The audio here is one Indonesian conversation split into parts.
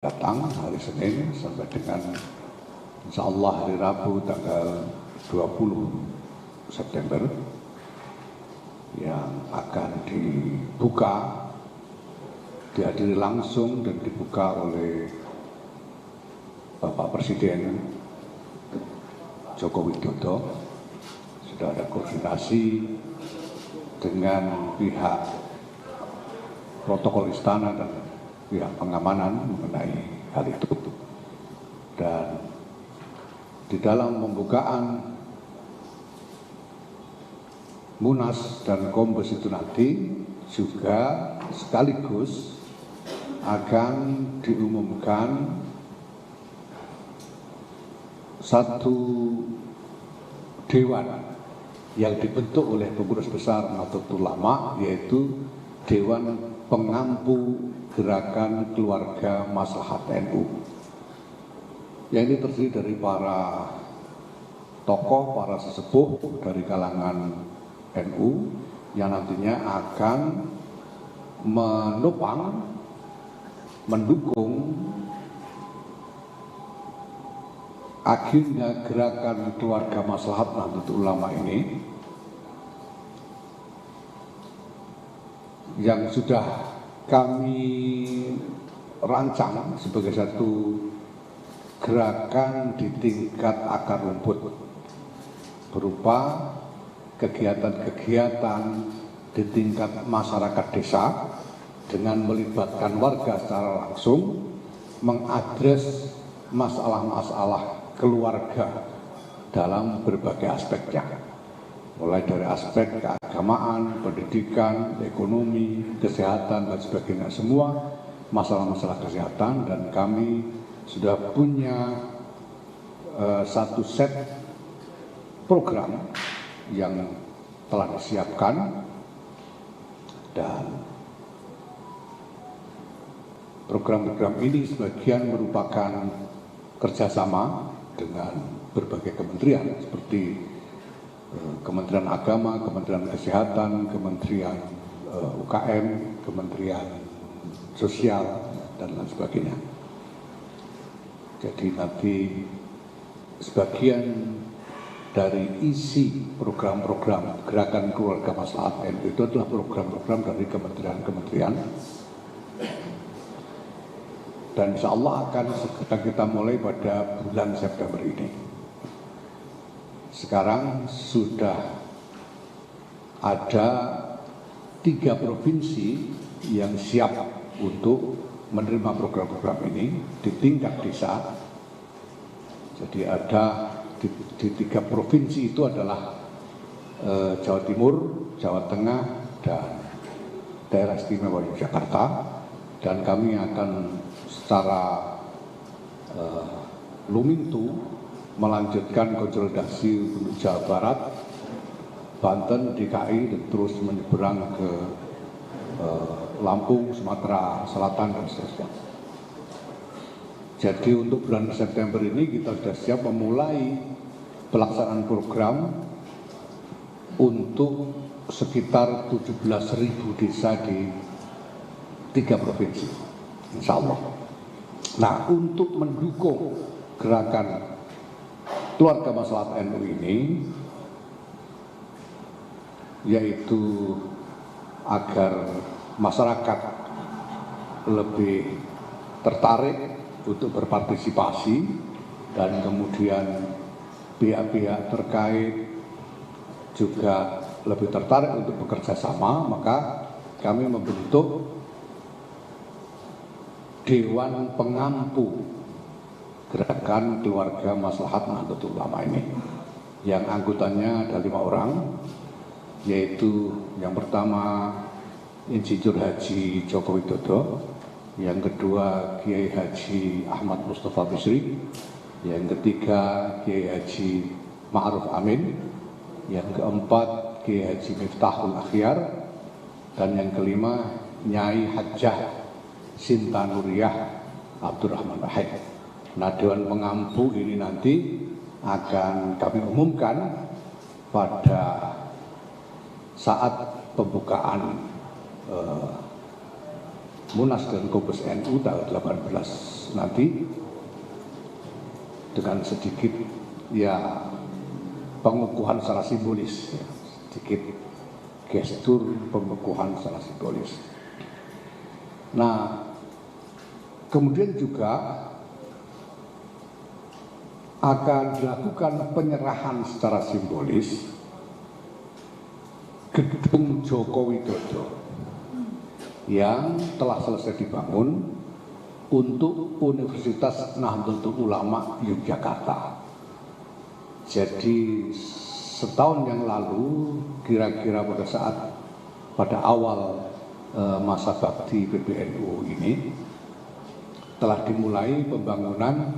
datang hari Senin sampai dengan insya Allah hari Rabu tanggal 20 September yang akan dibuka, dihadiri langsung dan dibuka oleh Bapak Presiden Joko Widodo. Sudah ada koordinasi dengan pihak protokol istana dan pihak pengamanan mengenai hal itu. Dan di dalam pembukaan Munas dan Kombes itu nanti juga sekaligus akan diumumkan satu dewan yang dibentuk oleh Pengurus Besar Nahdlatul Ulama, yaitu Dewan Pengampu Gerakan Keluarga Maslahat NU. Yang ini terdiri dari para tokoh, para sesepuh dari kalangan NU yang nantinya akan menopang, mendukung agenda Gerakan Keluarga Maslahat Nahdlatul Ulama ini yang sudah kami rancang sebagai satu gerakan di tingkat akar rumput berupa kegiatan-kegiatan di tingkat masyarakat desa dengan melibatkan warga secara langsung, mengadres masalah-masalah keluarga dalam berbagai aspeknya, mulai dari aspek keagamaan, pendidikan, ekonomi, kesehatan, dan sebagainya, semua masalah-masalah kesehatan. Dan kami sudah punya satu set program yang telah disiapkan, dan program-program ini sebagian merupakan kerjasama dengan berbagai kementerian seperti Kementerian Agama, Kementerian Kesehatan, Kementerian UKM, Kementerian Sosial, dan lain sebagainya. Jadi nanti sebagian dari isi program-program Gerakan Keluarga Maslahat NU itu adalah program-program dari kementerian-kementerian, dan insya Allah akan segera kita mulai pada bulan September ini. Sekarang sudah ada 3 provinsi yang siap untuk menerima program-program ini di tingkat desa. Jadi ada di 3 provinsi itu adalah Jawa Timur, Jawa Tengah, dan Daerah Istimewa Yogyakarta. Dan kami akan secara lumintu melanjutkan konsolidasi untuk Jawa Barat, Banten, DKI, dan terus menyeberang ke Lampung, Sumatera Selatan, dan seterusnya. Jadi untuk bulan September ini kita sudah siap memulai pelaksanaan program untuk sekitar 17.000 desa di 3 provinsi, insya Allah. Nah, untuk mendukung gerakan Keluarga Maslahat NU ini, yaitu agar masyarakat lebih tertarik untuk berpartisipasi dan kemudian pihak-pihak terkait juga lebih tertarik untuk bekerja sama, maka kami membentuk Dewan Pengampu Gerakan Keluarga Maslahat Nahdlatul Ulama ini, yang anggotanya ada 5 orang, yaitu yang pertama Insinyur Haji Joko Widodo, yang kedua Kiai Haji Ahmad Mustafa Bisri, yang ketiga Kiai Haji Ma'ruf Amin, yang keempat Kiai Haji Miftahul Akhyar, dan yang kelima Nyai Hajjah Sinta Nuriyah Abdurrahman Wahid. Nah, Dewan Pengampu ini nanti akan kami umumkan pada saat pembukaan Munas dan Kombes NU tanggal 18 nanti, dengan sedikit ya pengukuhan secara simbolis, ya, sedikit gestur pengukuhan secara simbolis. Nah, kemudian juga akan dilakukan penyerahan secara simbolis gedung Joko Widodo yang telah selesai dibangun untuk Universitas Nahdlatul Ulama Yogyakarta. Jadi setahun yang lalu, kira-kira pada awal masa bakti PBNU ini, telah dimulai pembangunan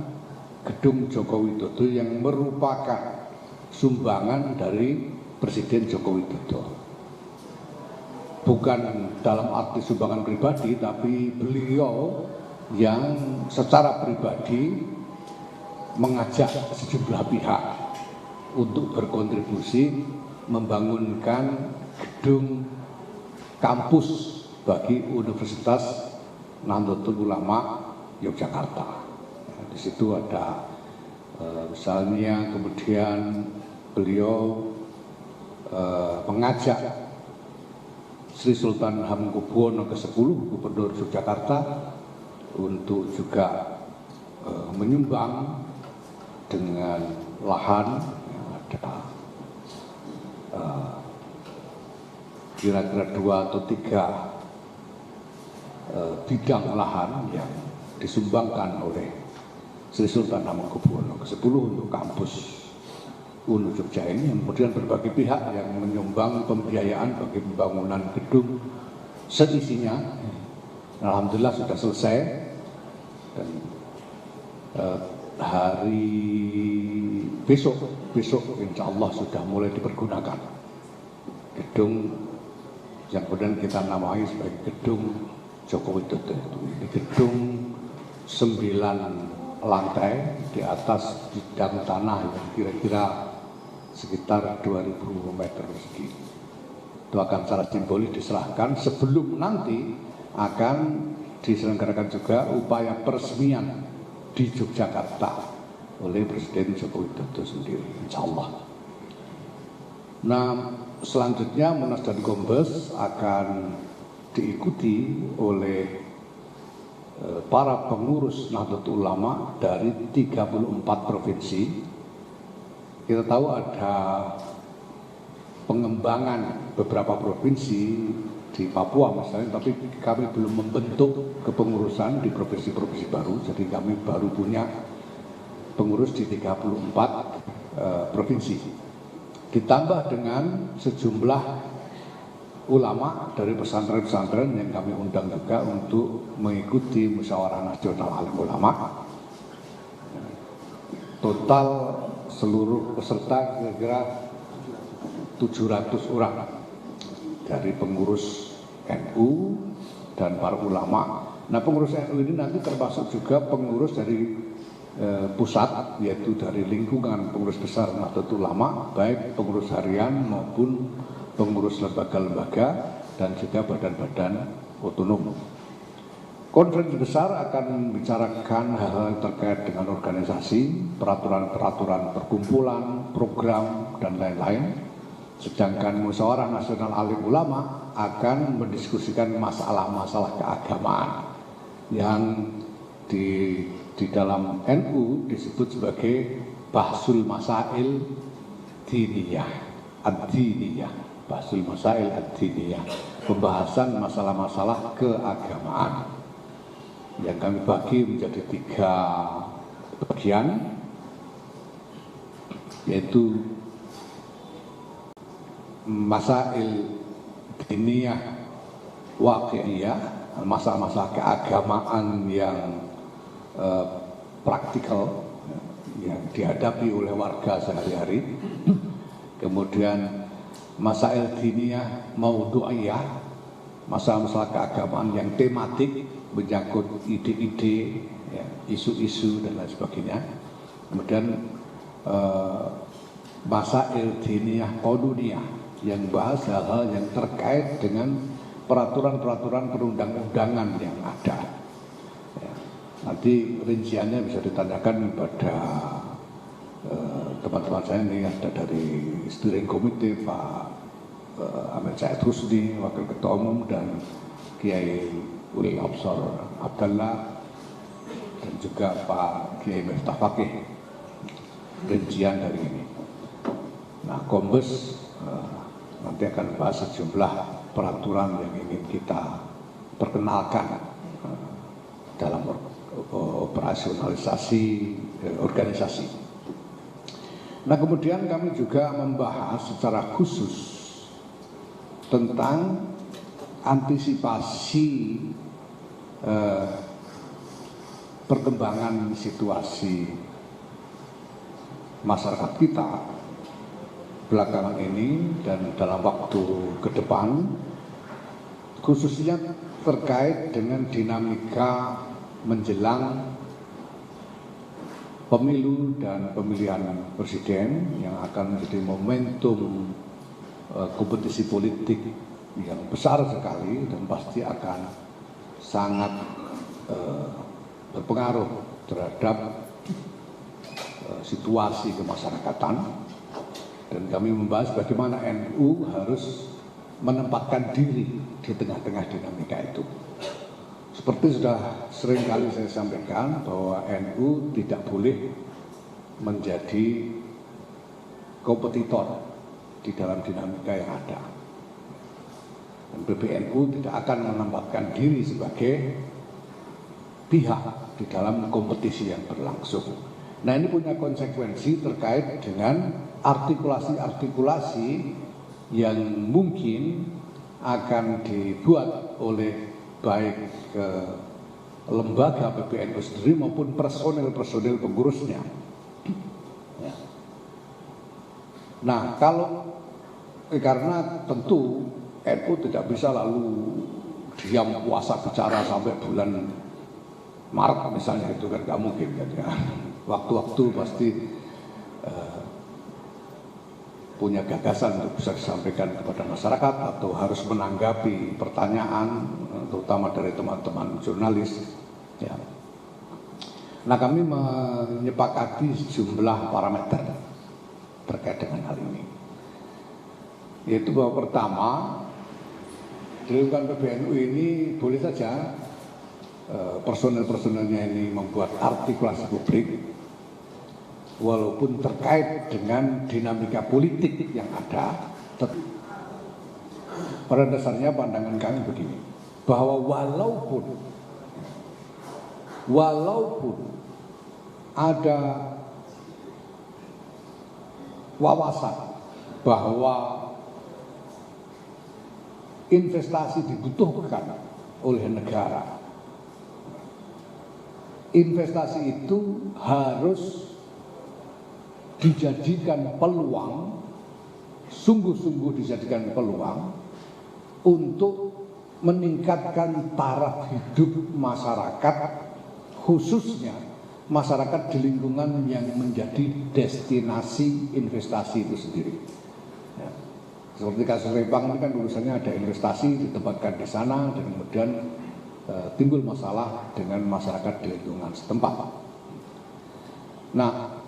gedung Joko Widodo yang merupakan sumbangan dari Presiden Joko Widodo. Bukan dalam arti sumbangan pribadi, tapi beliau yang secara pribadi mengajak sejumlah pihak untuk berkontribusi membangunkan gedung kampus bagi Universitas Nahdlatul Ulama Yogyakarta. Di situ ada misalnya, kemudian beliau mengajak Sri Sultan Hamengkubuwono ke-10, Gubernur Yogyakarta, untuk juga menyumbang dengan lahan yang ada kira-kira 2 atau 3 bidang lahan yang disumbangkan oleh Sri Sultan Hamengkubuwono ke-10 untuk kampus UNU Jogja ini, kemudian berbagai pihak yang menyumbang pembiayaan bagi pembangunan gedung seisinya. Alhamdulillah sudah selesai, dan hari besok insya Allah sudah mulai dipergunakan gedung yang kemudian kita namai sebagai gedung Joko Widodo. Ini gedung 9 lantai, di atas bidang tanah yang kira-kira sekitar 2000 meter persegi. Itu akan secara simbolis diserahkan sebelum nanti akan diselenggarakan juga upaya peresmian di Yogyakarta oleh Presiden Joko Widodo sendiri, insya Allah. Nah, selanjutnya Munas dan Kombes akan diikuti oleh para pengurus Nahdlatul Ulama dari 34 provinsi. Kita tahu ada pengembangan beberapa provinsi di Papua misalnya, tapi kami belum membentuk kepengurusan di provinsi-provinsi baru, jadi kami baru punya pengurus di 34 provinsi. Ditambah dengan sejumlah ulama dari pesantren-pesantren yang kami undang juga untuk mengikuti Musyawarah Nasional Alim Ulama. Total seluruh peserta kira-kira 700 orang dari pengurus NU dan para ulama. Nah, pengurus NU ini nanti termasuk juga pengurus dari pusat, yaitu dari lingkungan pengurus besar Nahdlatul Ulama, baik pengurus harian maupun pengurus lembaga-lembaga dan juga badan-badan otonom. Konferensi besar akan membicarakan hal-hal terkait dengan organisasi, peraturan-peraturan perkumpulan, program, dan lain-lain. Sedangkan Musyawarah Nasional Alim Ulama akan mendiskusikan masalah-masalah keagamaan yang di dalam NU disebut sebagai Bahsul Masail Diniyah, Ad-Diniyah, Bahsul Masail Ad-Diniyah, pembahasan masalah-masalah keagamaan, yang kami bagi menjadi 3 bagian, yaitu masail diniyah waqi'iyah, masalah-masalah keagamaan yang praktikal yang dihadapi oleh warga sehari-hari. Kemudian masail diniyah maudu'iyah, masalah-masalah keagamaan yang tematik, menyangkut ide-ide, ya, isu-isu dan lain sebagainya. Kemudian masail diniyah qanuniyah yang bahas hal-hal yang terkait dengan peraturan-peraturan perundang-undangan yang ada. Ya, nanti rinciannya bisa ditanyakan pada teman-teman saya ini, ada dari steering committee Pak Ahmed Said Husni, Wakil Ketua Umum, dan Kiai Ulil Absar Abdallah, dan juga Pak Kiai Miftah Fakih, rincian dari ini. Nah, Kombes nanti akan bahas sejumlah peraturan yang ingin kita perkenalkan dalam operasionalisasi organisasi. Nah, kemudian kami juga membahas secara khusus tentang antisipasi perkembangan situasi masyarakat kita belakangan ini dan dalam waktu ke depan, khususnya terkait dengan dinamika menjelang pemilu dan pemilihan presiden yang akan menjadi momentum kompetisi politik yang besar sekali dan pasti akan sangat berpengaruh terhadap situasi kemasyarakatan. Dan kami membahas bagaimana NU harus menempatkan diri di tengah-tengah dinamika itu. Seperti sudah sering kali saya sampaikan bahwa NU tidak boleh menjadi kompetitor di dalam dinamika yang ada. Dan PBNU tidak akan menempatkan diri sebagai pihak di dalam kompetisi yang berlangsung. Nah, ini punya konsekuensi terkait dengan artikulasi-artikulasi yang mungkin akan dibuat oleh baik lembaga PBNU sendiri maupun personel-personel pengurusnya. Ya. Nah, karena tentu NU tidak bisa lalu diam puasa bicara sampai bulan Maret misalnya, itu kan nggak mungkin kan ya. Waktu-waktu pasti punya gagasan untuk bisa disampaikan kepada masyarakat atau harus menanggapi pertanyaan terutama dari teman-teman jurnalis ya. Nah, kami menyepakati sejumlah parameter terkait dengan hal ini, yaitu bahwa pertama, di lingkungan PBNU ini boleh saja personel-personelnya ini membuat artikulasi publik walaupun terkait dengan dinamika politik yang ada. Pada dasarnya pandangan kami begini, bahwa walaupun ada wawasan bahwa investasi dibutuhkan oleh negara, investasi itu harus dijadikan peluang, sungguh-sungguh dijadikan peluang untuk meningkatkan taraf hidup masyarakat, khususnya masyarakat di lingkungan yang menjadi destinasi investasi itu sendiri. Ya. Seperti kasus Rempang ini kan urusannya ada investasi ditempatkan di sana dan kemudian timbul masalah dengan masyarakat di lingkungan setempat. Nah,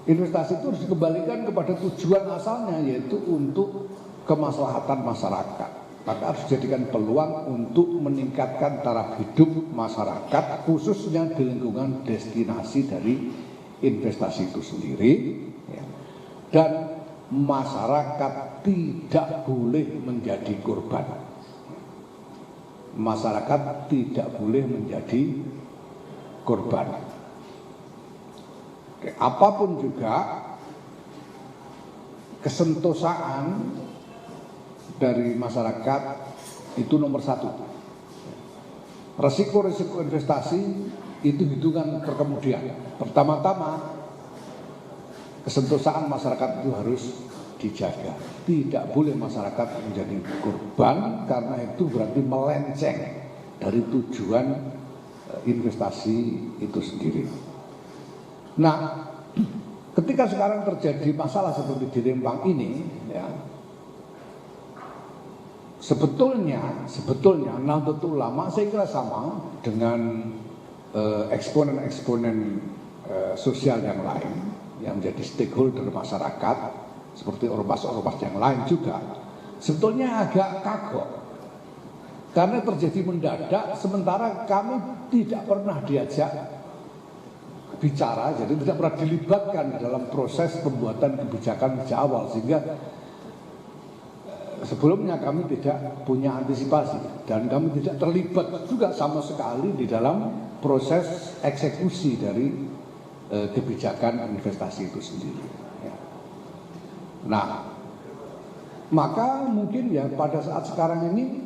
investasi itu harus dikembalikan kepada tujuan asalnya, yaitu untuk kemaslahatan masyarakat. Maka harus dijadikan peluang untuk meningkatkan taraf hidup masyarakat, khususnya di lingkungan destinasi dari investasi itu sendiri. Ya. Dan masyarakat tidak boleh menjadi korban. Masyarakat tidak boleh menjadi korban. Oke, apapun juga kesentosaan dari masyarakat itu nomor satu. Resiko-resiko investasi itu hitungan terkemudian. Pertama-tama kesentosaan masyarakat itu harus dijaga. Tidak boleh masyarakat menjadi korban, karena itu berarti melenceng dari tujuan investasi itu sendiri. Nah, ketika sekarang terjadi masalah seperti di Rempang ini, ya, sebetulnya Nahdlatul Ulama saya kira sama dengan eksponen-eksponen sosial yang lain yang menjadi stakeholder masyarakat seperti ormas-ormas yang lain juga. Sebetulnya agak kagok karena terjadi mendadak sementara kami tidak pernah diajak bicara, jadi tidak pernah dilibatkan dalam proses pembuatan kebijakan sejak awal, sehingga sebelumnya kami tidak punya antisipasi dan kami tidak terlibat juga sama sekali di dalam proses eksekusi dari kebijakan investasi itu sendiri. Nah, maka mungkin ya pada saat sekarang ini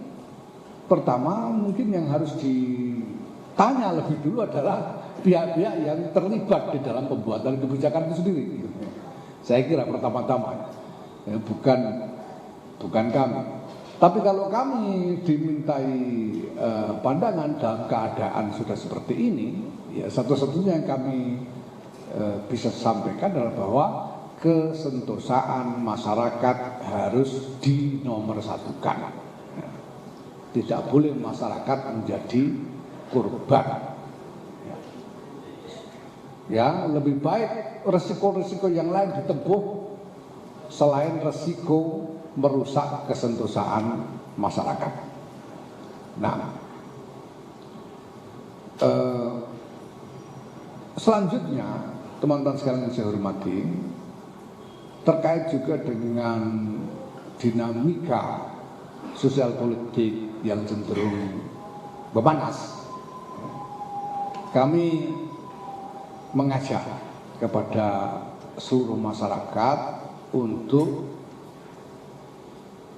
pertama mungkin yang harus ditanya lebih dulu adalah pihak-pihak yang terlibat di dalam pembuatan kebijakan itu sendiri. Saya kira pertama-tama bukan kami. Tapi kalau kami dimintai pandangan dalam keadaan sudah seperti ini, ya satu-satunya yang kami bisa sampaikan adalah bahwa kesentosaan masyarakat harus dinomorsatukan. Tidak boleh masyarakat menjadi korban. Ya, lebih baik resiko-resiko yang lain ditempuh selain resiko merusak kesentosaan masyarakat. Nah, selanjutnya teman-teman sekalian yang saya hormati, terkait juga dengan dinamika sosial politik yang cenderung memanas, kami mengajak kepada seluruh masyarakat untuk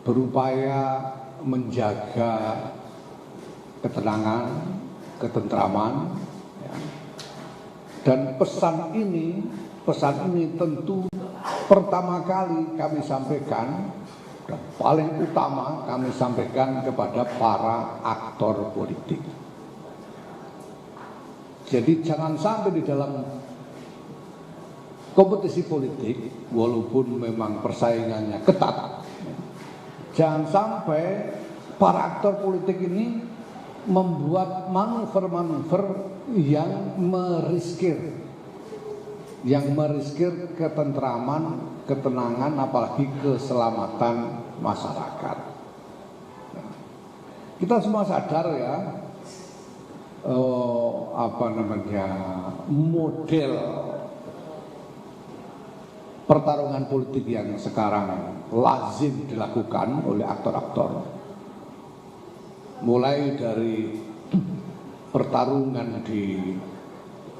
berupaya menjaga ketenangan, ketentraman, ya. Dan pesan ini tentu pertama kali kami sampaikan dan paling utama kami sampaikan kepada para aktor politik. Jadi jangan sampai di dalam kompetisi politik, walaupun memang persaingannya ketat, jangan sampai para aktor politik ini membuat manuver-manuver yang meriskir ketentraman, ketenangan, apalagi keselamatan masyarakat. Kita semua sadar ya, model pertarungan politik yang sekarang lazim dilakukan oleh aktor-aktor, mulai dari pertarungan di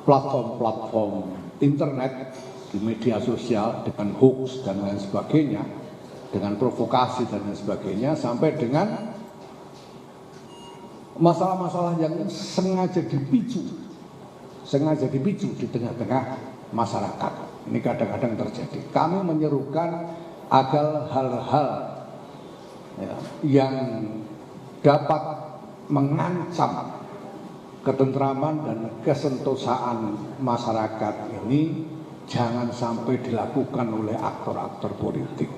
platform-platform internet, di media sosial dengan hoax dan lain sebagainya, dengan provokasi dan lain sebagainya, sampai dengan masalah-masalah yang sengaja dipicu di tengah-tengah masyarakat. Ini kadang-kadang terjadi. Kami menyerukan agar hal-hal yang dapat mengancam ketentraman dan kesentosaan masyarakat ini jangan sampai dilakukan oleh aktor-aktor politik.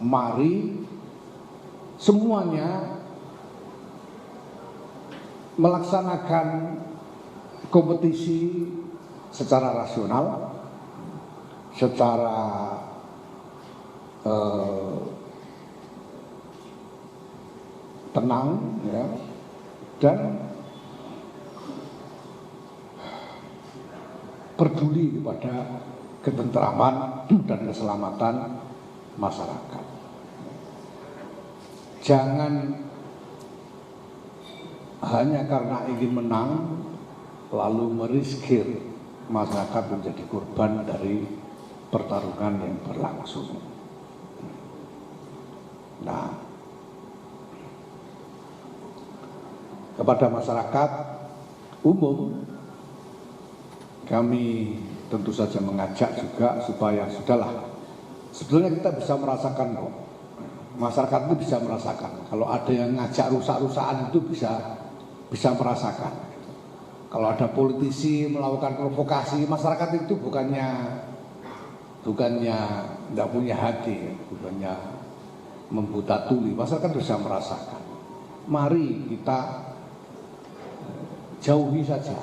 Mari semuanya melaksanakan kompetisi secara rasional, secara tenang, ya, dan peduli kepada ketentraman dan keselamatan masyarakat. Jangan hanya karena ingin menang lalu meriskir masyarakat menjadi korban dari pertarungan yang berlangsung. Nah, kepada masyarakat umum kami tentu saja mengajak juga supaya sudahlah, sebetulnya kita bisa merasakan kok, masyarakat itu bisa merasakan kalau ada yang ngajak rusak-rusakan itu bisa merasakan. Kalau ada politisi melakukan provokasi, masyarakat itu bukannya tidak punya hati, bukannya membuta tuli, masyarakat bisa merasakan. Mari kita jauhi saja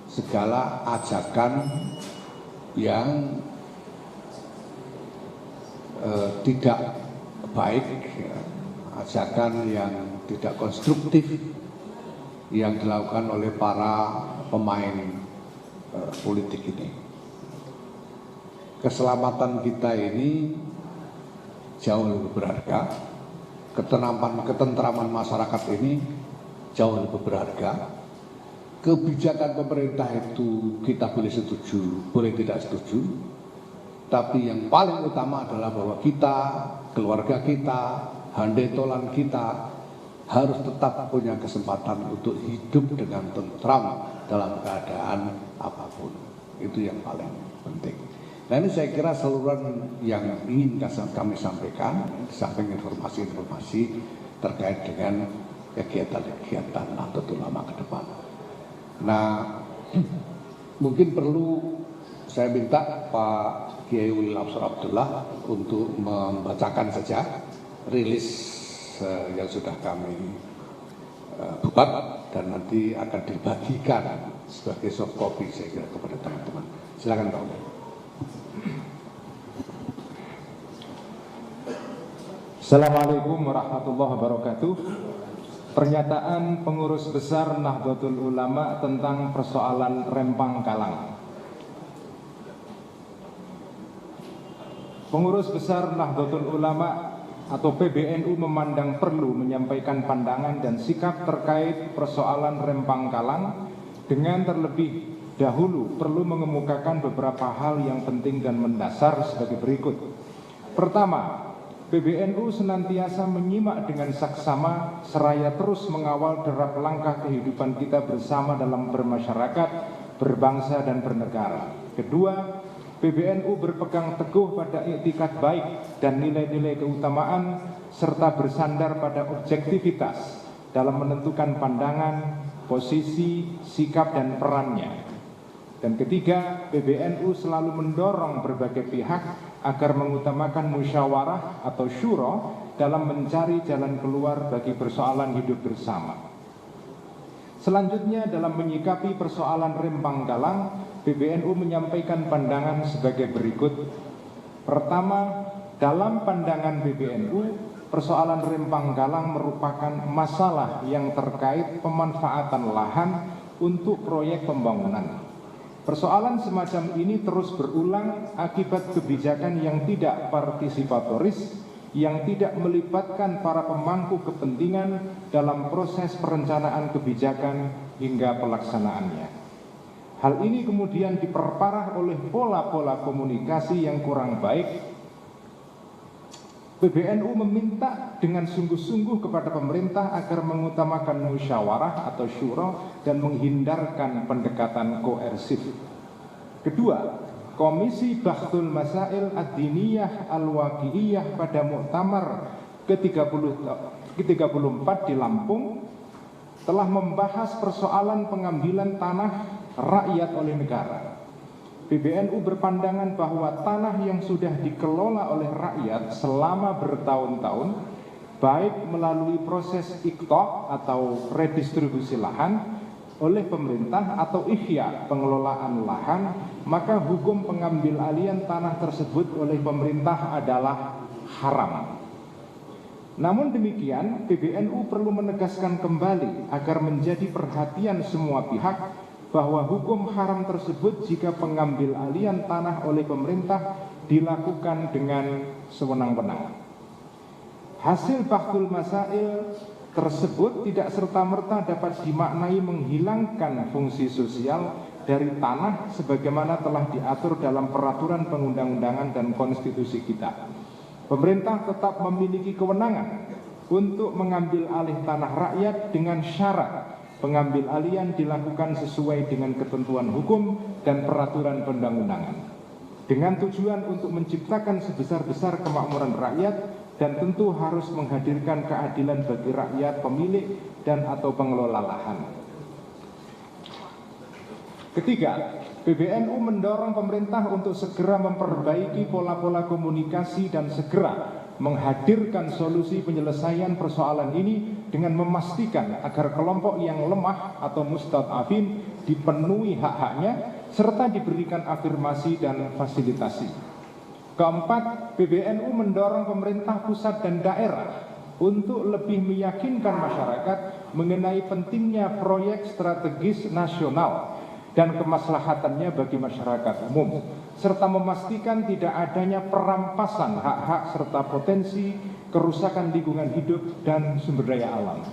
segala ajakan yang tidak baik, ya, ajakan yang tidak konstruktif yang dilakukan oleh para pemain politik ini. Keselamatan kita ini jauh lebih berharga, ketentraman masyarakat ini jauh lebih berharga. Kebijakan pemerintah itu kita boleh setuju, boleh tidak setuju, tapi yang paling utama adalah bahwa kita, keluarga kita, handetolan kita harus tetap punya kesempatan untuk hidup dengan tentram dalam keadaan apapun. Itu yang paling penting. Nah, ini saya kira saluran yang ingin kami sampaikan, di samping informasi-informasi terkait dengan kegiatan-kegiatan Nahdlatul Ulama ke depan. Nah, mungkin perlu saya minta Pak Kiai Ulil Absar Abdullah untuk membacakan saja rilis yang sudah kami buat dan nanti akan dibagikan sebagai soft copy saya kira kepada teman-teman. Silakan Pak Ulil. Assalamualaikum warahmatullahi wabarakatuh. Pernyataan pengurus besar Nahdlatul Ulama tentang persoalan Rempang Kalang. Pengurus besar Nahdlatul Ulama atau PBNU memandang perlu menyampaikan pandangan dan sikap terkait persoalan Rempang Kalang dengan terlebih dahulu perlu mengemukakan beberapa hal yang penting dan mendasar sebagai berikut. Pertama, PBNU senantiasa menyimak dengan saksama seraya terus mengawal derap langkah kehidupan kita bersama dalam bermasyarakat, berbangsa dan bernegara. Kedua, PBNU berpegang teguh pada iktikad baik dan nilai-nilai keutamaan serta bersandar pada objektivitas dalam menentukan pandangan, posisi, sikap dan perannya. Dan ketiga, PBNU selalu mendorong berbagai pihak agar mengutamakan musyawarah atau syuro dalam mencari jalan keluar bagi persoalan hidup bersama. Selanjutnya, dalam menyikapi persoalan Rempang Kalang, PBNU menyampaikan pandangan sebagai berikut. Pertama, dalam pandangan PBNU, persoalan Rempang Kalang merupakan masalah yang terkait pemanfaatan lahan untuk proyek pembangunan. Persoalan semacam ini terus berulang akibat kebijakan yang tidak partisipatoris, yang tidak melibatkan para pemangku kepentingan dalam proses perencanaan kebijakan hingga pelaksanaannya. Hal ini kemudian diperparah oleh pola-pola komunikasi yang kurang baik. PBNU meminta dengan sungguh-sungguh kepada pemerintah agar mengutamakan musyawarah atau syuro dan menghindarkan pendekatan koersif. Kedua, Komisi Bahthul Masail Ad-Diniyah Al-Waqi'iyah pada Muktamar ke-34 di Lampung telah membahas persoalan pengambilan tanah rakyat oleh negara. PBNU berpandangan bahwa tanah yang sudah dikelola oleh rakyat selama bertahun-tahun, baik melalui proses iqta' atau redistribusi lahan oleh pemerintah atau ihya pengelolaan lahan, maka hukum pengambil alihan tanah tersebut oleh pemerintah adalah haram. Namun demikian, PBNU perlu menegaskan kembali agar menjadi perhatian semua pihak bahwa hukum haram tersebut jika pengambil alihan tanah oleh pemerintah dilakukan dengan sewenang-wenang. Hasil Bahthul Masail tersebut tidak serta-merta dapat dimaknai menghilangkan fungsi sosial dari tanah sebagaimana telah diatur dalam peraturan perundang-undangan dan konstitusi kita. Pemerintah tetap memiliki kewenangan untuk mengambil alih tanah rakyat dengan syarat pengambil alihan dilakukan sesuai dengan ketentuan hukum dan peraturan perundang-undangan, dengan tujuan untuk menciptakan sebesar-besar kemakmuran rakyat dan tentu harus menghadirkan keadilan bagi rakyat pemilik dan atau pengelola lahan. Ketiga, PBNU mendorong pemerintah untuk segera memperbaiki pola-pola komunikasi dan segera menghadirkan solusi penyelesaian persoalan ini dengan memastikan agar kelompok yang lemah atau mustad'afin dipenuhi hak-haknya serta diberikan afirmasi dan fasilitasi. Keempat, PBNU mendorong pemerintah pusat dan daerah untuk lebih meyakinkan masyarakat mengenai pentingnya proyek strategis nasional dan kemaslahatannya bagi masyarakat umum, serta memastikan tidak adanya perampasan hak-hak serta potensi kerusakan lingkungan hidup dan sumber daya alam.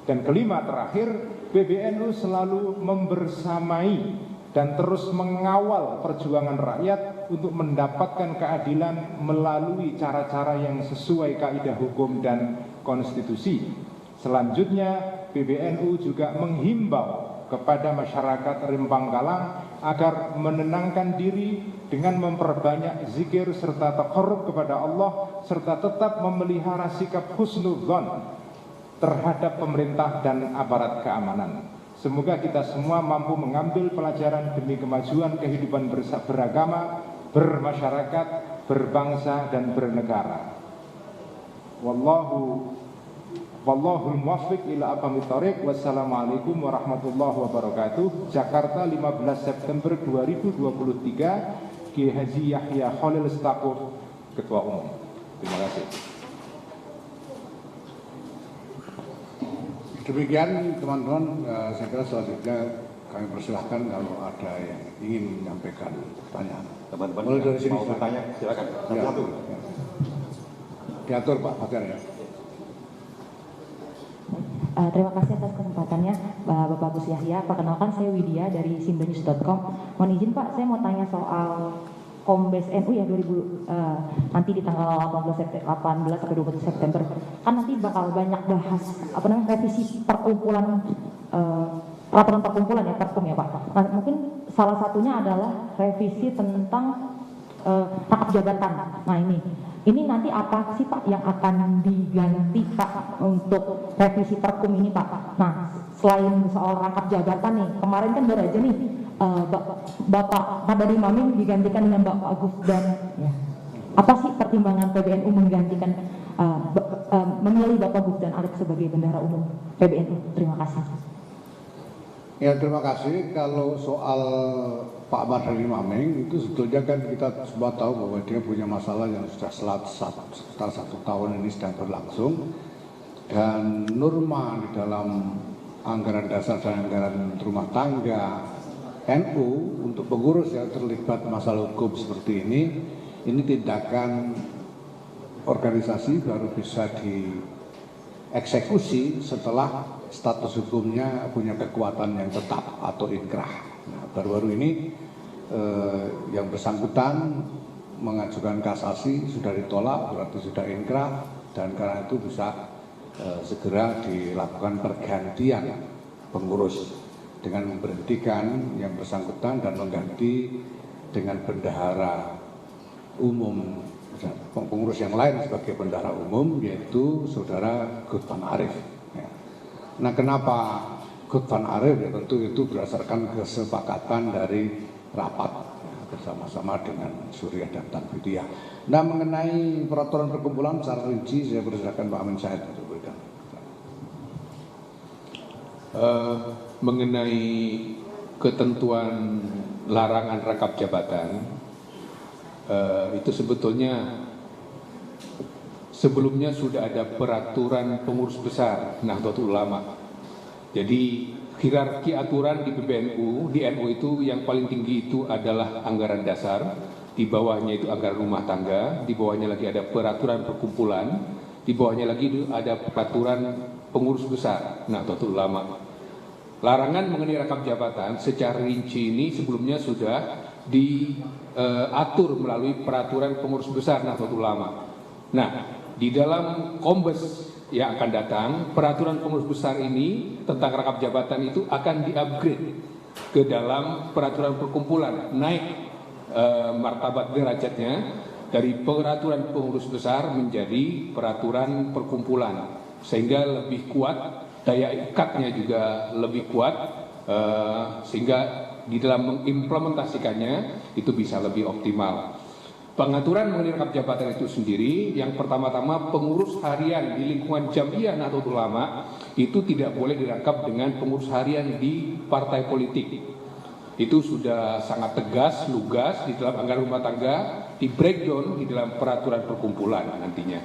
Dan kelima terakhir, PBNU selalu membersamai dan terus mengawal perjuangan rakyat untuk mendapatkan keadilan melalui cara-cara yang sesuai kaidah hukum dan konstitusi. Selanjutnya, PBNU juga menghimbau kepada masyarakat Rempang Galang agar menenangkan diri dengan memperbanyak zikir serta taqarrub kepada Allah serta tetap memelihara sikap husnudzon terhadap pemerintah dan aparat keamanan. Semoga kita semua mampu mengambil pelajaran demi kemajuan kehidupan beragama, bermasyarakat, berbangsa dan bernegara. Wallahul muwaffiq ila aqwamit thoriq. Wassalamualaikum warahmatullahi wabarakatuh. Jakarta, 15 September 2023. Kiai Haji Yahya Khalil Stakuf, Ketua Umum. Terima kasih. Demikian teman-teman, saya kira selanjutnya kami persilahkan kalau ada yang ingin menyampaikan pertanyaan. Teman-teman mulai dari sini mau bertanya, silakan. Ya. Diatur Pak Fajar ya. Terima kasih atas kesempatannya Bapak Gus Yahya. Perkenalkan, saya Widya dari simbanews.com. Mohon izin Pak, saya mau tanya soal Kombes NU ya nanti di tanggal 18 sampai 20 September. Kan nanti bakal banyak bahas revisi perkumpulan peraturan perkumpulan ya, Perkum ya Pak. Nah, mungkin salah satunya adalah revisi tentang rangkap jabatan. Nah, ini nanti apa sih Pak yang akan diganti Pak untuk revisi Perkum ini Pak? Nah, selain soal rangkap jabatan nih, kemarin kan baru aja nih Bapak Mardhani Maming digantikan dengan Bapak Agus dan ya. Apa sih pertimbangan PBNU menggantikan memilih Bapak Agus dan Arif sebagai bendahara umum PBNU? Terima kasih. Ya, terima kasih. Kalau soal Pak Mardhani Maming itu sebetulnya kan kita semua tahu bahwa dia punya masalah yang sudah sekitar 1 tahun ini sedang berlangsung, dan norma di dalam anggaran dasar dan anggaran rumah tangga NU untuk pengurus yang terlibat masalah hukum seperti ini tindakan organisasi baru bisa dieksekusi setelah status hukumnya punya kekuatan yang tetap atau inkrah. Nah, baru-baru ini yang bersangkutan mengajukan kasasi sudah ditolak, berarti sudah inkrah, dan karena itu bisa segera dilakukan pergantian pengurus dengan memberhentikan yang bersangkutan dan mengganti dengan bendahara umum, pengurus yang lain sebagai bendahara umum, yaitu Saudara Gutvan Arif. Nah, kenapa Gutvan Arif? Ya tentu itu berdasarkan kesepakatan dari rapat bersama-sama dengan Surya dan Tan Vidya. Nah, mengenai peraturan perkumpulan secara rinci saya persilakan Pak Amin Said untuk berikan. Mengenai ketentuan larangan rangkap jabatan, itu sebetulnya sebelumnya sudah ada peraturan pengurus besar Nahdlatul Ulama. Jadi hierarki aturan di PBNU, di NU itu yang paling tinggi itu adalah anggaran dasar, di bawahnya itu anggaran rumah tangga, di bawahnya lagi ada peraturan perkumpulan, di bawahnya lagi ada peraturan pengurus besar Nahdlatul Ulama. Larangan mengenai rangkap jabatan secara rinci ini sebelumnya sudah diatur melalui peraturan pengurus besar Nahdlatul Ulama. Nah, di dalam Kombes yang akan datang, peraturan pengurus besar ini tentang rangkap jabatan itu akan di-upgrade ke dalam peraturan perkumpulan, naik martabat derajatnya dari peraturan pengurus besar menjadi peraturan perkumpulan, sehingga lebih kuat, daya ikatnya juga lebih kuat, sehingga di dalam mengimplementasikannya itu bisa lebih optimal. Pengaturan mengenai rangkap jabatan itu sendiri, yang pertama-tama pengurus harian di lingkungan Jam'iyah Nahdlatul Ulama itu tidak boleh dirangkap dengan pengurus harian di partai politik. Itu sudah sangat tegas, lugas di dalam anggaran rumah tangga, di breakdown di dalam peraturan perkumpulan nantinya.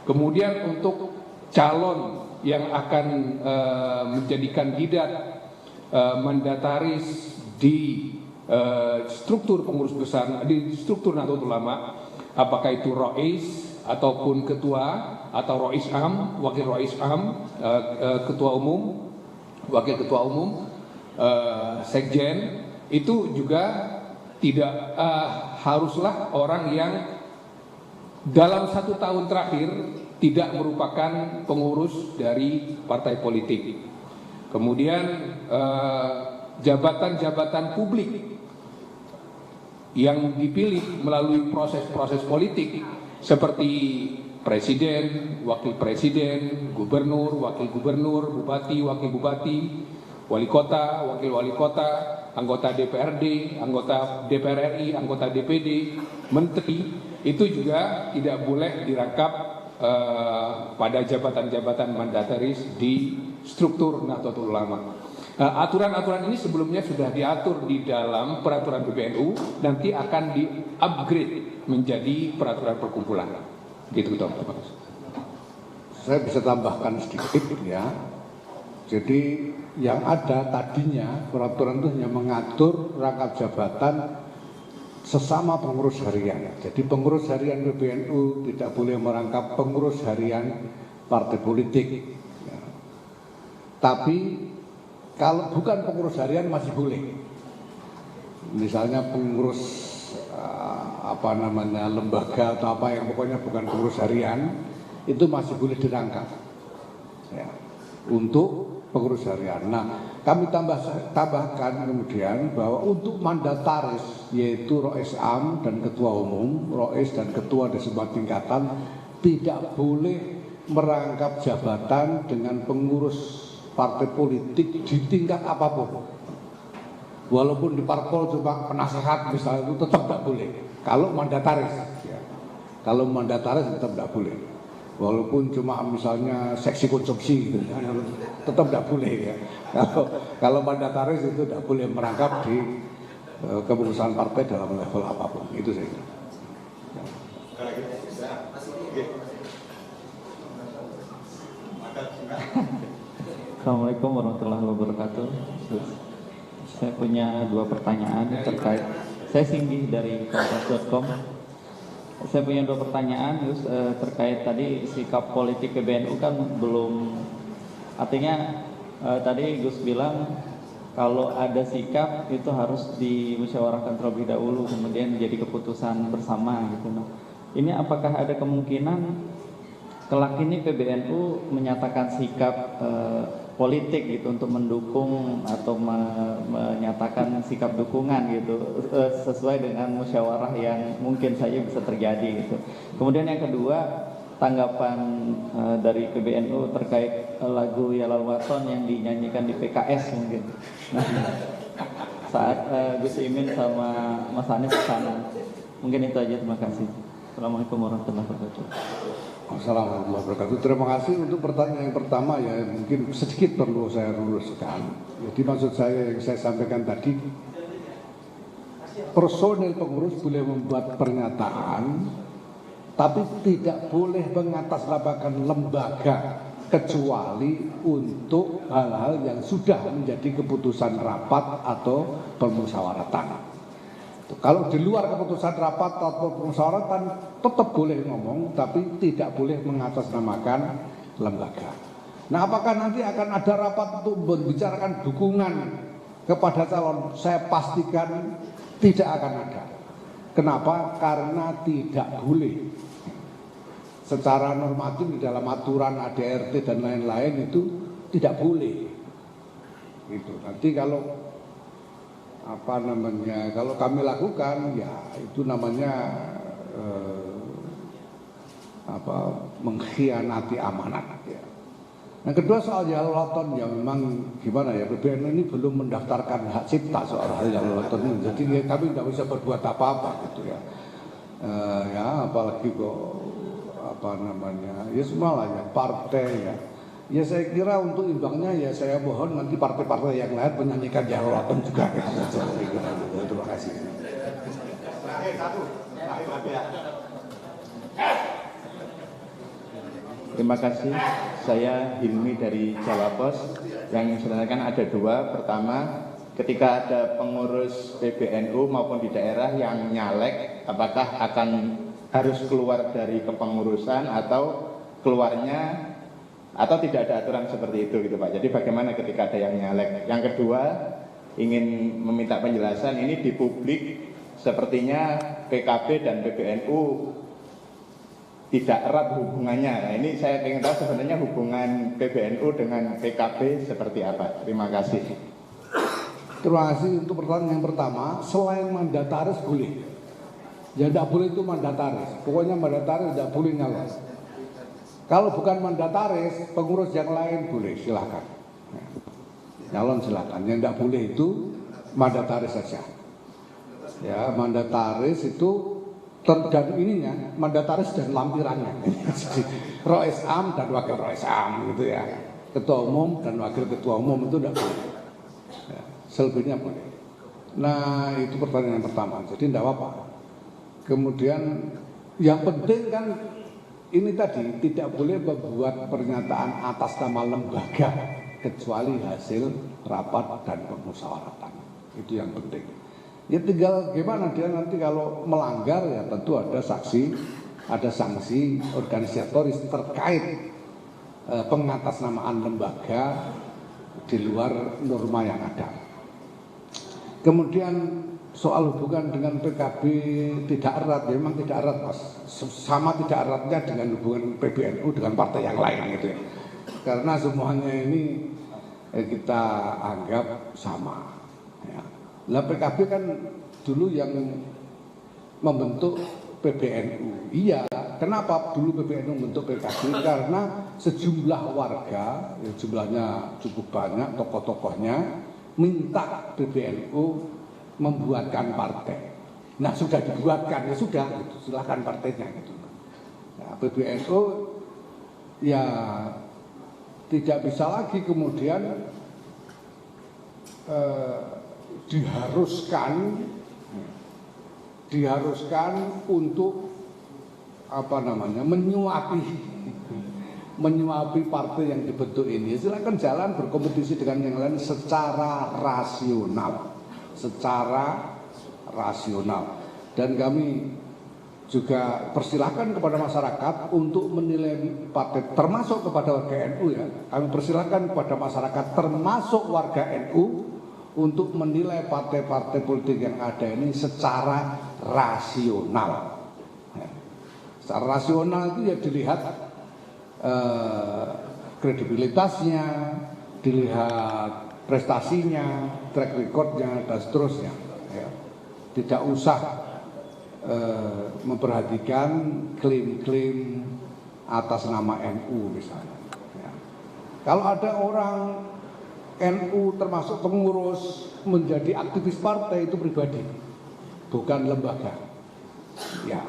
Kemudian untuk calon yang akan menjadi kandidat mandataris di struktur pengurus besar di struktur Nahdlatul Ulama, apakah itu Rois ataupun ketua atau Rois Am, wakil Rois Am, ketua umum, wakil ketua umum, sekjen, itu juga tidak haruslah orang yang dalam 1 tahun terakhir tidak merupakan pengurus dari partai politik. Kemudian jabatan-jabatan publik yang dipilih melalui proses-proses politik seperti presiden, wakil presiden, gubernur, wakil gubernur, bupati, wakil bupati, wali kota, wakil wali kota, anggota DPRD, anggota DPR RI, anggota DPD, menteri, itu juga tidak boleh dirangkap pada jabatan-jabatan mandataris di struktur Nahdlatul Ulama. Aturan-aturan ini sebelumnya sudah diatur di dalam peraturan PBNU, nanti akan di-upgrade menjadi peraturan perkumpulan. Gitu, Tom. Saya bisa tambahkan sedikit ya. Jadi yang ada tadinya peraturan itu hanya mengatur rangkap jabatan sesama pengurus harian. Jadi pengurus harian PBNU tidak boleh merangkap pengurus harian partai politik. Ya. Tapi kalau bukan pengurus harian masih boleh. Misalnya pengurus lembaga atau apa yang pokoknya bukan pengurus harian itu masih boleh dirangkap. Ya. Untuk pengurus harian. Nah, kami tambahkan kemudian bahwa untuk mandataris yaitu Rois Am dan ketua umum, Rois dan ketua di sebuah tingkatan tidak boleh merangkap jabatan dengan pengurus partai politik di tingkat apapun. Walaupun di parpol cuma penasehat misalnya itu tetap tidak boleh. Kalau mandataris, ya. Kalau mandataris tetap tidak boleh. Walaupun cuma misalnya seksi konsumsi gitu, ya, tetap tidak boleh ya. Kalau mandataris itu tidak boleh merangkap di kepengurusan partai dalam level apapun. Itu saya kira. Assalamualaikum warahmatullahi wabarakatuh. Saya punya 2 pertanyaan terkait. Saya Singgih dari kompas.com. Saya punya 2 pertanyaan terkait tadi sikap politik PBNU kan belum, artinya tadi Gus bilang kalau ada sikap itu harus dimusyawarahkan terlebih dahulu kemudian menjadi keputusan bersama gitu. Nah, ini apakah ada kemungkinan kelak ini PBNU menyatakan sikap politik gitu untuk mendukung atau menyatakan sikap dukungan gitu sesuai dengan musyawarah yang mungkin saja bisa terjadi gitu. Kemudian yang kedua, tanggapan dari PBNU terkait lagu Yalal Waton yang dinyanyikan di PKS mungkin. Nah, saat Gus Imin sama Mas Anies ke sana. Mungkin itu aja, terima kasih. Assalamualaikum warahmatullahi wabarakatuh. Assalamualaikum warahmatullahi wabarakatuh. Terima kasih untuk pertanyaan yang pertama ya, mungkin sedikit perlu saya luruskan. Jadi maksud saya yang saya sampaikan tadi, personil pengurus boleh membuat pernyataan, tapi tidak boleh mengatasnamakan lembaga kecuali untuk hal-hal yang sudah menjadi keputusan rapat atau permusyawaratan. Kalau di luar keputusan rapat atau permusyawaratan tetap boleh ngomong, tapi tidak boleh mengatasnamakan lembaga. Nah, apakah nanti akan ada rapat untuk membicarakan dukungan kepada calon? Saya pastikan tidak akan ada. Kenapa? Karena tidak boleh. Secara normatif di dalam aturan ADRT dan lain-lain itu tidak boleh. Itu nanti kalau kalau kami lakukan ya itu namanya mengkhianati amanat ya. Yang kedua soal Yalal Waton yang memang gimana ya, PBNU ini belum mendaftarkan hak cipta soal Yalal Waton ini, jadi kami tidak bisa berbuat apa-apa gitu ya. Ya apalagi kok apa namanya ya semua lah ya partai ya. Ya saya kira untuk imbangnya ya saya mohon nanti partai-partai yang lain menyanyikan Jalalaton juga. Terima kasih. Terima kasih. Saya Hilmi dari Jawa Pos. Yang sebenarnya ada dua. Pertama, ketika ada pengurus PBNU maupun di daerah yang nyalek, apakah akan harus keluar dari kepengurusan atau keluarnya atau tidak ada aturan seperti itu gitu Pak. Jadi bagaimana ketika ada yang nyalek? Yang kedua, ingin meminta penjelasan ini di publik sepertinya PKB dan PBNU tidak erat hubungannya. Nah, ini saya ingin tahu sebenarnya hubungan PBNU dengan PKB seperti apa. Terima kasih. Terima kasih untuk pertanyaan yang pertama. Selain mandataris boleh, ya tidak boleh itu mandataris. Pokoknya mandataris tidak boleh nyalon. Kalau bukan mandataris, pengurus yang lain boleh, silakan. Nyalon silakan. Yang tidak boleh itu mandataris saja. Ya, mandataris itu dan ininya, mandataris dan lampirannya. Rois Am dan wakil Rois Am gitu ya. Ketua umum dan wakil ketua umum itu tidak boleh. Ya, selebihnya boleh. Nah, itu pertanyaan yang pertama. Jadi tidak apa-apa. Kemudian yang penting kan ini tadi tidak boleh membuat pernyataan atas nama lembaga kecuali hasil rapat dan permusyawaratan. Itu yang penting. Ya tinggal gimana dia nanti kalau melanggar ya tentu ada sanksi organisatoris terkait pengatasnamaan lembaga di luar norma yang ada. Kemudian soal hubungan dengan PKB tidak erat, ya memang tidak erat Mas. Sama tidak eratnya dengan hubungan PBNU dengan partai yang lain gitu ya. Karena semuanya ini kita anggap sama. Ya. Lah PKB kan dulu yang membentuk PBNU. Iya, kenapa dulu PBNU membentuk PKB? Karena sejumlah warga, ya jumlahnya cukup banyak, tokoh-tokohnya minta PBNU membuatkan partai. Nah sudah dibuatkan ya sudah, gitu. Silakan partainya gitu. Nah, PBNU ya tidak bisa lagi kemudian diharuskan untuk apa namanya menyuapi partai yang dibentuk ini. Silakan jalan berkompetisi dengan yang lain secara rasional. Dan kami juga persilahkan kepada masyarakat untuk menilai partai, termasuk kepada warga NU ya. Kami persilahkan kepada masyarakat termasuk warga NU untuk menilai partai-partai politik yang ada ini secara rasional. Secara rasional itu ya dilihat kredibilitasnya, dilihat prestasinya, track recordnya dan seterusnya. Ya. Tidak usah memperhatikan klaim-klaim atas nama NU misalnya. Ya. Kalau ada orang NU termasuk pengurus menjadi aktivis partai itu pribadi, bukan lembaga. Ya.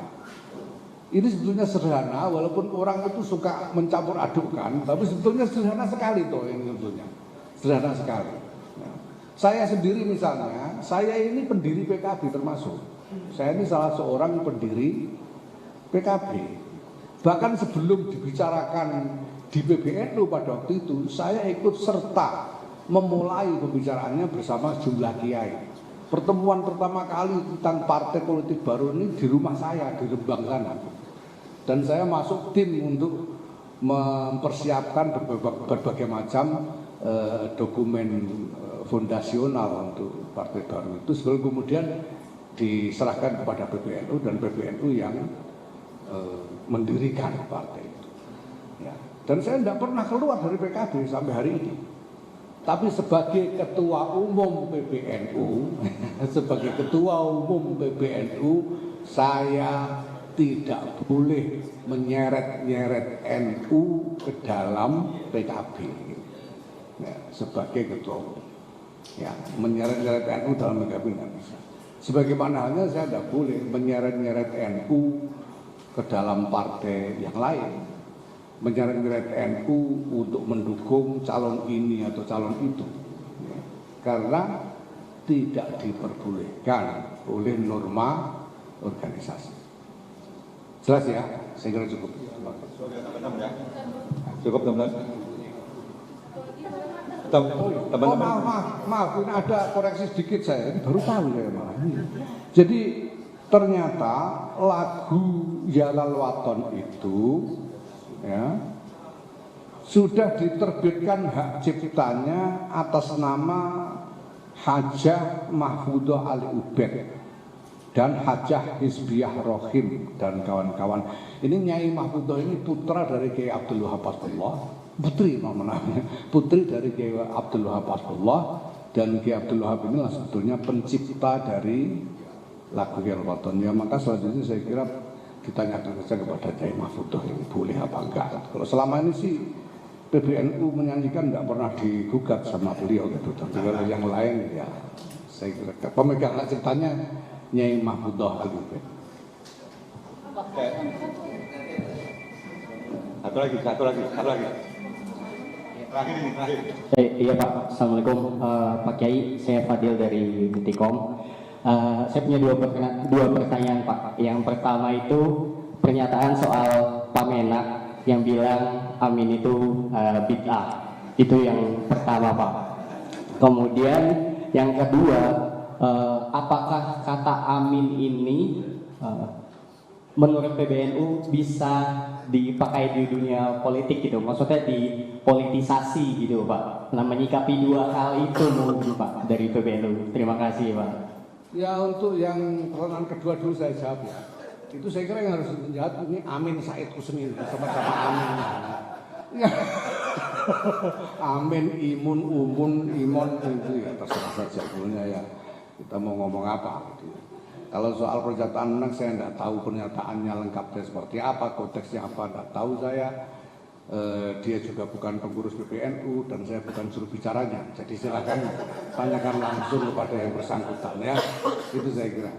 Ini sebetulnya sederhana, walaupun orang itu suka mencampur adukkan, tapi sebetulnya sederhana sekali toh ini sebetulnya. Sederhana sekali. Ya. Saya sendiri misalnya, saya ini pendiri PKB termasuk. Saya ini salah seorang pendiri PKB. Bahkan sebelum dibicarakan di PBNU pada waktu itu, saya ikut serta memulai pembicaraannya bersama sejumlah kiai. Pertemuan pertama kali tentang partai politik baru ini di rumah saya di Rembang sana. Dan saya masuk tim untuk mempersiapkan berbagai macam dokumen fondasional untuk partai baru itu sebelum kemudian diserahkan kepada PBNU dan PBNU yang mendirikan partai itu. Ya. Dan saya tidak pernah keluar dari PKB sampai hari ini. Tapi sebagai ketua umum PBNU, saya tidak boleh menyeret-nyeret NU ke dalam PKB. Ya, sebagai ketua umum, ya, menyeret-nyeret NU dalam PKB nggak bisa. Sebagaimana halnya saya tidak boleh menyeret-nyeret NU ke dalam partai yang lain, menyeret-nyeret NU untuk mendukung calon ini atau calon itu, karena tidak diperbolehkan oleh norma organisasi. Jelas ya? Saya kira cukup. Cukup teman-teman. Teman-teman. Maaf, ini ada koreksi sedikit saya. Ini baru tahu saya malah. Jadi ternyata lagu Yalal Waton itu ya sudah diterbitkan hak ciptanya atas nama Hajah Mahfudah Ali Ubed dan Hajah Hizbiyah Rohim dan kawan-kawan. Ini Nyai Mahfudah ini putra dari Kiai Abdul Wahab Hasbullah, putri namanya, putri dari Kiai Abdul Wahab Hasbullah, dan Kiai Abdul Wahab inilah sebetulnya pencipta dari lagu Yalal Waton. Ya, maka selanjutnya saya kira ditanyakan saja kepada Nyai Mahfudah ini boleh apa enggak. Kalau selama ini sih PBNU menyanyikan nggak pernah digugat sama beliau gitu. Tapi kalau yang lain ya saya kira pemegang hak ciptanya Nyai Mahfudah Ali Ubed. Satu lagi. Terakhir. Iya Pak, Assalamualaikum Pak Kiai, saya Fadil dari Detikom. Saya punya dua pertanyaan Pak. Yang pertama itu pernyataan soal Pak Menak yang bilang amin itu bid'ah. Itu yang pertama Pak. Kemudian yang kedua, apakah kata amin ini menurut PBNU bisa dipakai di dunia politik gitu? Maksudnya dipolitisasi gitu Pak. Nah, menyikapi dua hal itu mungkin Pak dari PBNU. Terima kasih Pak. Ya, untuk yang pertanyaan kedua dulu saya jawab ya. Itu saya kira yang harus menjawab ini Amin Said Kusmin sama-sama Amin. Ya. Amin, Imun, Umun, Imon itu ya terserah saja sebenarnya ya. Kita mau ngomong apa gitu. Kalau soal pernyataan menang saya tidak tahu pernyataannya lengkapnya seperti apa, konteksnya apa, tidak tahu saya. Dia juga bukan pengurus PBNU dan saya bukan juru bicaranya. Jadi silakan tanyakan langsung kepada yang bersangkutan ya. Itu saya kira.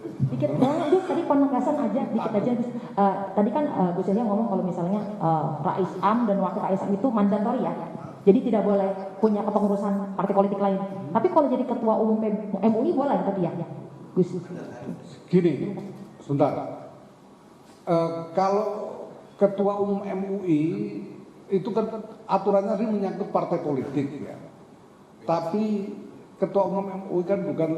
Dikit boleh Gus, tadi penegasan aja dikit aja Gus. Tadi kan Gus Yahya ngomong kalau misalnya Rais Am dan Wakil Rais Am itu mandatori ya. Jadi tidak boleh punya kepengurusan partai politik lain. Tapi kalau jadi ketua umum MUI boleh tapi ya, Gus. Gini, sebentar. Kalau ketua umum MUI itu kan aturannya ini menyangkut partai politik ya. Tapi ketua umum MUI kan bukan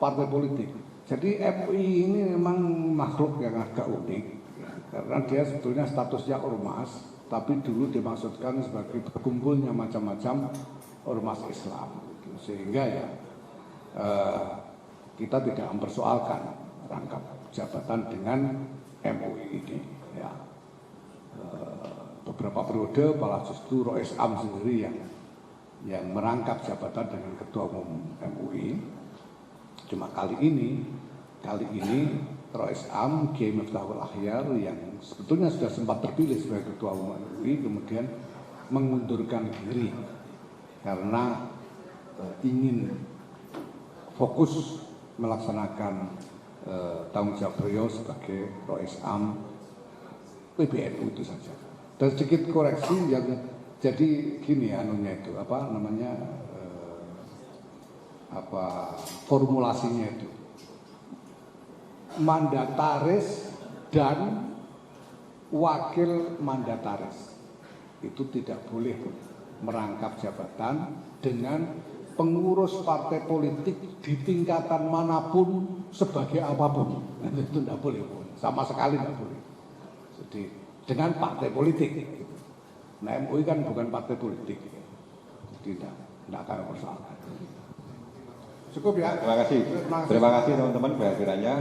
partai politik. Jadi MUI ini memang makhluk yang agak unik ya, karena dia sebetulnya statusnya ormas, tapi dulu dimaksudkan sebagai berkumpulnya macam-macam ormas Islam, gitu. Sehingga ya kita tidak mempersoalkan rangkap jabatan dengan MUI ini. Ya. Beberapa periode malah justru Rais Am sendiri yang merangkap jabatan dengan ketua umum MUI. Cuma kali ini Rais Am Kiai Miftahul Akhyar yang sebetulnya sudah sempat terpilih sebagai ketua umum MUI kemudian mengundurkan diri karena ingin fokus melaksanakan tanggung jawab beliau sebagai Rais Am PBNU itu saja. Dan sedikit koreksi yang jadi gini anunya itu apa namanya formulasinya itu mandataris dan wakil mandataris itu tidak boleh merangkap jabatan dengan pengurus partai politik di tingkatan manapun sebagai apapun. Itu tidak boleh, sama sekali tidak boleh. Jadi dengan partai politik. Nah, MUI kan bukan partai politik, jadi tidak akan persoalan. Cukup ya. Terima kasih teman-teman kehadirannya.